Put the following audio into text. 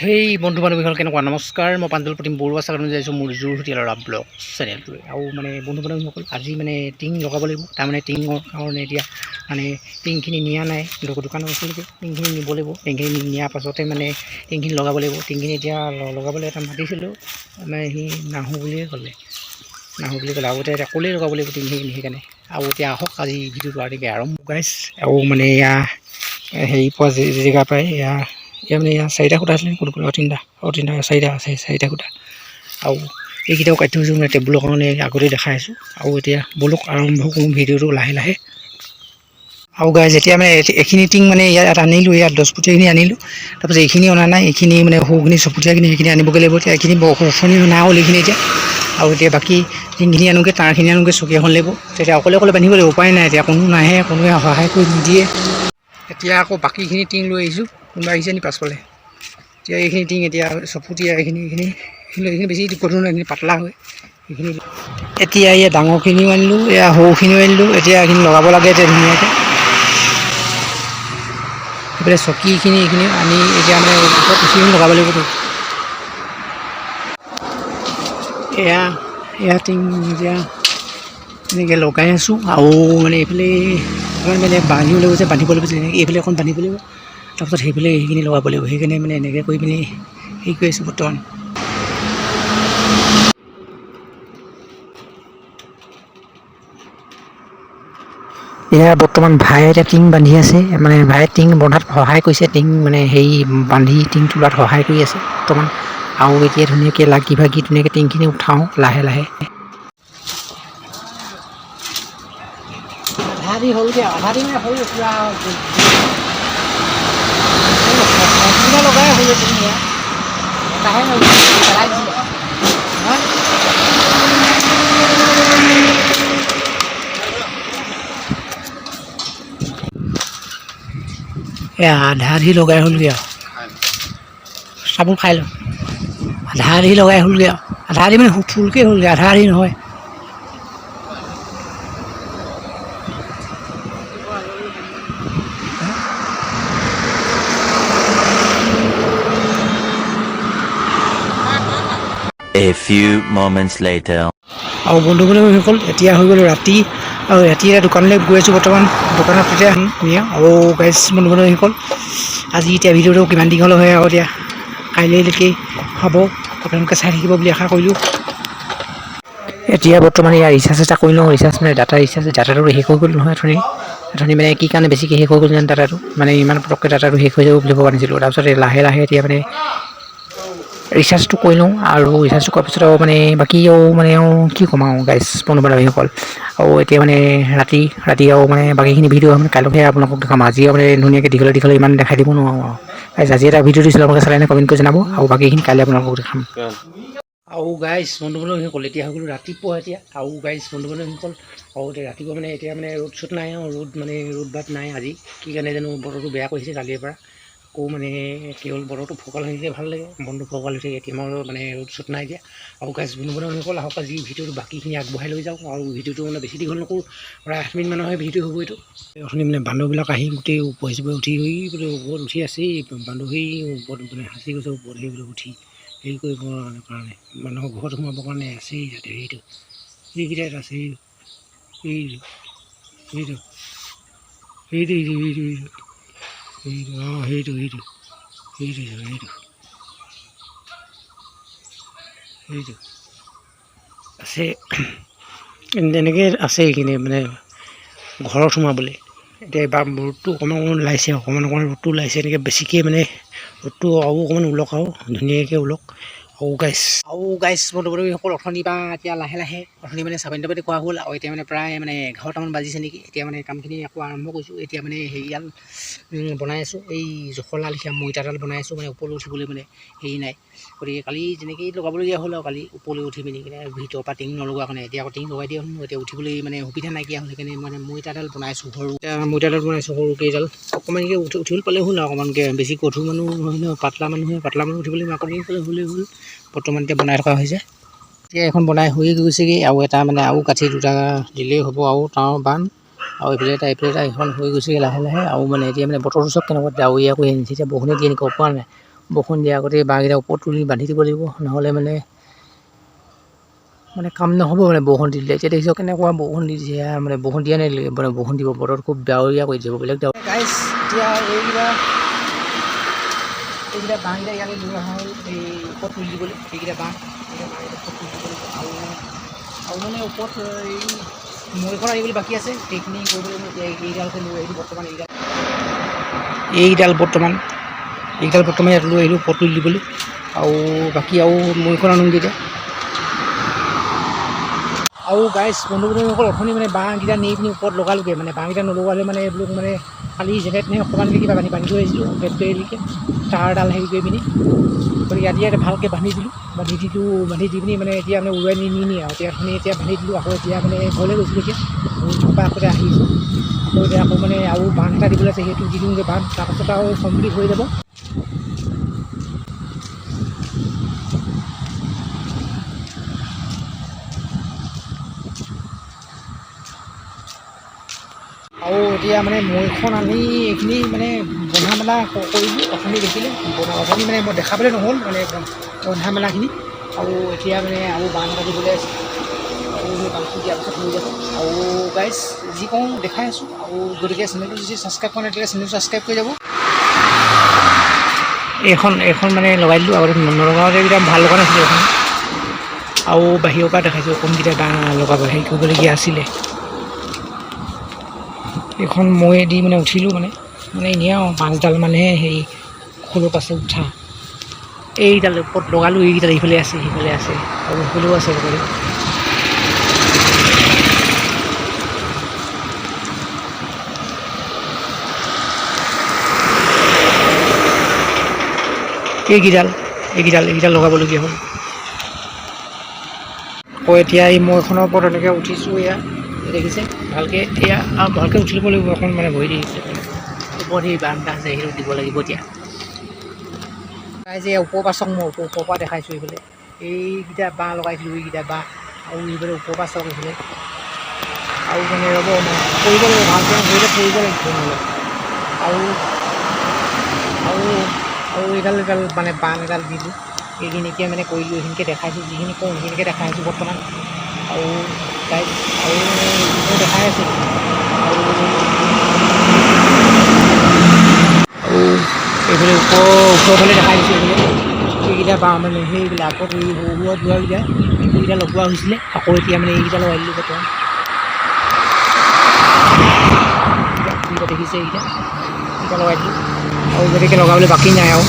সেই বন্ধু বান্ধৱীসকল কেনেকুৱা নমস্কাৰ মই প্ৰাঞ্জল প্ৰতিম বৰুৱা চাগলৈ যাইছোঁ মোৰ জোৰ হোটেলৰ ব্লগ চেনেলটোৱে আৰু মানে বন্ধু বান্ধৱীসকল আজি মানে টিং লগাব লাগিব তাৰমানে টিঙৰ কাৰণে এতিয়া মানে টিংখিনি নিয়া নাই দোকানৰ ওচৰলৈকে টিংখিনি নিব লাগিব টিংখিনি নিয়াৰ পাছতে মানে টিংখিনি লগাব লাগিব টিংখিনি এতিয়া লগাবলৈ এটা মাতিছিলোঁ মানে সি নাহোঁ বুলি ক'লে আৰু এতিয়া ক'লেই লগাব লাগিব টিংখিনি সেইকাৰণে আৰু এতিয়া আহক আজি ভিডিঅ'টো আদিকে আৰম্ভ গাইছ আৰু মানে এয়া হেৰি পোৱা জেগা পায় এয়া মানে ইয়াৰ 4টা খুঁটা আছিলে তিনিটা 4টা আছে 4টা খুঁটা আৰু এইকেইটাও কাটি থৈছোঁ মানে টেবুলৰ কাৰণে আগতে দেখাই আছোঁ আৰু এতিয়া বলক আৰম্ভ কৰোঁ ভিডিঅ'টো লাহে লাহে আৰু গাইজ এতিয়া মানে এইখিনি টিং মানে ইয়াত আনিলোঁ ইয়াত 10 ফুটীয়াখিনি আনিলোঁ তাৰপিছত এইখিনি অনা নাই এইখিনি মানে সৰুখিনি 6 ফুটীয়াখিনি সেইখিনি আনিবগৈ লাগিব এতিয়া এইখিনি অথনি অনা হ'ল এইখিনি এতিয়া আৰু এতিয়া বাকী টিংখিনি আনোগৈ তাঁৰখিনি আনোগৈ চকী এখন লাগিব তেতিয়া অকলে বান্ধিব লাগিব উপায় নাই এতিয়া কোনো নাহে কোনোৱে সহায় কৰি নিদিয়ে এতিয়া আকৌ বাকীখিনি টিং লৈ আহিছোঁ কোনোবা আহিছে নি পাছফালে এতিয়া এইখিনি টিং এতিয়া 6 ফুটীয়া এইখিনি বেছি গধুৰ নহয় এইখিনি পাতলা হয় এইখিনি এতিয়া এয়া ডাঙৰখিনিও আনিলোঁ এয়া সৰুখিনিও আনিলোঁ এতিয়া এইখিনি লগাব লাগে এতিয়া ধুনীয়াকৈ এইফালে চকীখিনি এইখিনি আনি এতিয়া মানে কুচিখিনি লগাব লাগিবতো এয়া টিং এতিয়া এনেকৈ লগাই আছোঁ আৰু মানে এইফালে অকণমান মানে বান্ধিব লাগিব যে বান্ধিব লাগিব যেনেকৈ এইফালে অকণ বান্ধিব লাগিব তাৰপিছত সেইফালে সেইখিনি লগাব লাগিব সেইকাৰণে মানে এনেকৈ কৰি পিনি হেৰি কৰি আছোঁ বৰ্তমান এয়া বৰ্তমান ভাই এতিয়া টিং বান্ধি আছে মানে ভাই টিং বন্ধাত সহায় কৰিছে টিং মানে হেৰি বান্ধি টিং তোলাত সহায় কৰি আছে বৰ্তমান আৰু এতিয়া ধুনীয়াকৈ লাগি ভাগি ধুনীয়াকৈ টিংখিনি উঠাওঁ লাহে লাহে আধা হ'লগৈ আধা দিন হ'ল পুৰা লগাই হ'ল এয়া আধা আধি লগাই হ'লগৈ আৰু চাবোন খাই লওঁ আধা আধি লগাই হ'লগৈ আৰু আধা আধি মানে ফুলকৈ হ'লগৈ আধা আধি নহয় A few moments later. আৰু বন্ধু বান্ধৱীসকল এতিয়া হৈ গ'ল ৰাতি আৰু ৰাতি এতিয়া দোকানলৈ গৈ আছোঁ বৰ্তমান দোকানত এতিয়া ধুনীয়া আৰু গাইজ বন্ধু বান্ধৱীসকল আজি এতিয়া ভিডিঅ'টো কিমান দীঘল হয় আৰু এতিয়া কাইলৈলৈকে হ'ব আপোনালোকে চাই থাকিব বুলি আশা কৰিলোঁ এতিয়া বৰ্তমান ইয়াৰ ৰিচাৰ্জ এটা কৰি লওঁ ৰিচাৰ্জ মানে ডাটাটো শেষ হৈ গ'ল নহয় অথনি মানে কি কাৰণে বেছিকৈ শেষ হৈ গ'ল যেন ডাটাটো মানে ইমান পটককৈ ডাটাটো শেষ হৈ যাব বুলি ভবা নাছিলোঁ তাৰপিছত লাহে লাহে এতিয়া মানে ৰিচাৰ্জটো কৰি লওঁ আৰু ৰিচাৰ্জটো কৰাৰ পিছত আৰু মানে বাকী মানে কি ক'ম আৰু গাইজ বন্ধু বান্ধৱীসকল আৰু এতিয়া মানে ৰাতি আৰু মানে বাকীখিনি ভিডিঅ' মানে কাইলৈহে আপোনালোকক দেখাম আজি মানে ধুনীয়াকৈ দীঘলে ইমান দেখাই দিব নোৱাৰোঁ আৰু গাইজ আজি এটা ভিডিঅ' দিছিলোঁ আপোনালোকে চালে কমেণ্ট কৰি জনাব আৰু বাকীখিনি কাইলৈ আপোনালোকক দেখাম আৰু গাইজ বন্ধু বান্ধৱীসকল এতিয়া হৈ গ'লো ৰাতিপুৱা এতিয়া আৰু গাইজ বন্ধু বান্ধৱীসকল আৰু এতিয়া ৰাতিপুৱা মানে এতিয়া মানে ৰ'দ চ'দ নাই আৰু ৰ'দ বাট নাই আজি কি কাৰণে জানো বতৰটো বেয়া কৰিছে কালিৰ পৰা আকৌ মানে কেৱল বতৰটো ফৰকাল হৈ থাকিলে ভাল লাগে মনটো ফৰকাল হৈ থাকে এতিয়া মোৰ মানে ৰ'দ চ'দ নাই এতিয়া আৰু গাইজ বন্ধু বান্ধৱীসকল আহক আজি ভিডিঅ'টো বাকীখিনি আগবঢ়াই লৈ যাওঁ আৰু ভিডিঅ'টো মানে বেছি দীঘল নকৰোঁ প্ৰায় 8 মিনিটমানৰহে ভিডিঅ' হ'ব এইটো অথনি মানে বান্দৰবিলাক আহি গোটেই ওপৰ উঠি ওপৰত উঠি আছেই বান্দৰী ওপৰত মানে সাঁচি গৈছে ওপৰত সেইবিলাক উঠি হেৰি কৰিবৰ কাৰণে মানুহৰ ঘৰত সোমাবৰ কাৰণে আছেই ইয়াতে সেইটো এইকেইটাত আছে সেইটো আছে তেনেকৈ আছে এইখিনি মানে ঘৰত সোমাবলৈ এতিয়া এবাৰ ৰ'দটো অকণমান ৰ'দটো ওলাইছে এনেকৈ বেছিকৈ মানে ৰ'দটো আৰু অকণমান ওলক আৰু ধুনীয়াকৈ ওলক আৰু গাইজ বন্ধু বান্ধৱীসকল অথনি বা এতিয়া লাহে লাহে অথনি মানে 7টা বজাত খোৱা হ'ল আৰু এতিয়া মানে প্ৰায় মানে 11টামান বাজিছে নেকি এতিয়া মানে কামখিনি আকৌ আৰম্ভ কৰিছোঁ এতিয়া মানে হেৰিয়াল বনাই আছোঁ এই জখলা লিখীয়া মৈতাডাল বনাই আছোঁ মানে ওপৰলৈ উঠিবলৈ মানে হেৰি নাই গতিকে কালি তেনেকৈয়ে লগাবলগীয়া হ'ল আৰু কালি ওপৰলৈ উঠি পিনি কিনে ভিতৰৰ পৰা টিং নলগোৱা কাৰণে এতিয়া আকৌ টিং লগাই দিয়া হ'ল এতিয়া উঠিবলৈ মানে সুবিধা নাইকিয়া হ'ল সেইকাৰণে মানে মৈতাডাল বনাইছোঁ মৈতাডাল বনাইছোঁ সৰুকেইডাল অকণমানকৈ উঠিবলৈ পালে হ'ল আৰু অকণমানকৈ বেছি গধুৰ মানুহ নহয় ন পাতলা মানুহ উঠিবলৈ মাকনি পালে হ'লেই হ'ল বৰ্তমান এতিয়া বনাই থকা হৈছে এতিয়া এখন বনাই হৈ গৈছেগৈ আৰু এটা মানে আৰু কাঠি দুটা দিলেই হ'ব আৰু তাৰ বান আৰু এইফালে এটা এখন হৈ গৈছেগৈ লাহে লাহে আৰু মানে এতিয়া মানে বতৰটো চব কেনেকুৱা ডাৱৰীয়া কৰি আনিছে এতিয়া বৰষুণে দিয়ে নেকি পৰা নাই বৰষুণ দিয়াৰ আগতে বাঁহকেইটা ওপৰত তুলি বান্ধি দিব লাগিব, নহ'লে মানে কাম নহ'ব মানে বৰষুণ দি দিলে। এতিয়া দেখিছোঁ কেনেকুৱা বৰষুণ দি দিছে, মানে বৰষুণ দিয়া নাই মানে বৰষুণ দিব, বতৰ খুব ডাৱৰীয়া কৰি দিব বেলেগ ডাৱৰ। গাইছ এতিয়া এইকেইটা বাঁহকেইটা ইয়ালৈ লৈ অহা হ'ল এই ওপৰত তুলি দিবলৈ। এইকেইটা বাঁহ ওপৰত তুলি দিব লাগিব, আৰু মানে ওপৰত এই মৈখন আনিবলৈ বাকী আছে, সেইখিনি কৰিবলৈ মই এতিয়া এইডালকে লৈ আহিলোঁ বৰ্তমান। এইডাল বৰ্তমান ইয়াত লৈ আহিলোঁ ওপৰত তুলি দিবলৈ, আৰু বাকী আৰু মৈখন আনোগৈ এতিয়া। আৰু গাইছ বন্ধুসকল অথনি মানে বাঁহকেইটা নি পিনি ওপৰত লগালোগৈ, মানে বাঁহকেইটা নলগালে মানে এইবিলাক মানে খালি যেনে তেনে অকণমানকৈ কিবা বান্ধি থৈ আহিছিলোঁ বেটবেৰিলৈকে তাঁৰডাল হেৰি কৰি পিনি। গতিকে ইয়াত ভালকৈ বান্ধি দি পিনি মানে এতিয়া মানে উৰুৱাই নি আৰু এতিয়া বান্ধি দিলোঁ। আকৌ এতিয়া মানে ঘৰলৈ গৈছিলোঁ, এতিয়া তাৰপৰা আকৌ আহিছোঁ, আকৌ মানে আৰু বান্ধ এটা দিবলৈ আছে, সেইটো দি দিওঁগৈ বান্ধ, তাৰপাছত আৰু কমপ্লিট হৈ যাব। আৰু এতিয়া মানে মৈখন আনি এইখিনি মানে বন্ধা মেলা কৰিলোঁ। অথনি দেখিলে অথনি মানে মই দেখাবলৈ নহ'ল মানে বন্ধা মেলাখিনি, আৰু এতিয়া মানে আৰু বান্ধ এটা দিবলৈ আছে, আৰু সেই বান্ধটো দিয়াৰ পাছত হৈ যাব। আৰু গাইজ যি কওঁ দেখাই আছোঁ, আৰু গতিকে চেনেলটো যদি ছাবস্ক্ৰাইব কৰা নাই তেতিয়া চেনেলটো ছাবস্ক্ৰাইব কৰি যাব। এইখন মানে লগাই দিলোঁ, আগতে নলগাওঁতে একদম ভাল লগা নাছিলে এইখন, আৰু বাহিৰৰ পৰা দেখাইছোঁ কোনকেইটা বাঁহ লগাব হেৰি কৰিবলগীয়া আছিলে। এইখন মই দি মানে উঠিলোঁ মানে এনেই আৰু 5ডাল মানেহে হেৰি খোলত আছে উঠা। এইডাল ওপৰত লগালোঁ, এইকেইডাল সিফালে আছে আৰু সেইফালেও আছে লগতে। এইকেইডাল লগাবলগীয়া হ'ল। আকৌ এতিয়া এই মৈখনৰ ওপৰত এনেকৈ উঠিছোঁ, এয়া দেখিছে ভালকৈ, এয়া ভালকৈ উঠি ল'ব লাগিব অকণ মানে ভৰি দি ওপৰত সেই বান্ধ আছে সেইটো দিব লাগিব। এতিয়া যে ওপৰৰ পৰা চাওক, মই ওপৰৰ পৰা দেখাইছোঁ এইফালে এইকেইটা বাঁহ লগাইছিলোঁ, এইকেইটা বাঁহ, আৰু এইফালে ওপৰৰ পৰা চাওক এইফালে, আৰু মানে ৰ'ব কৰিব লাগিব ভালকৈ ভৰিতে পৰিব লাগিব নহ'লে, আৰু এইডাল মানে বান্ধ এডাল দিলোঁ, এইখিনি এতিয়া মানে কৰিলোঁ, এইখিনিকে দেখাইছোঁ, যিখিনি কওঁ সেইখিনিকে দেখাইছোঁ বৰ্তমান। আৰু গাইজ আৰু দেখাই আছে, আৰু এইফালে ওপৰফালে দেখাই দিছোঁ। এইকেইটা বাঁহ মানে সেইবিলাক আগত এই সৰুৱা এইকেইটা লগোৱা হৈছিলে, আকৌ এতিয়া মানে এইকেইটা লগাই দিলোঁ বৰ্তমান। দেখিছে এইকেইটা লগাই দিলোঁ, আৰু গতিকে লগাবলৈ বাকী নাই আৰু।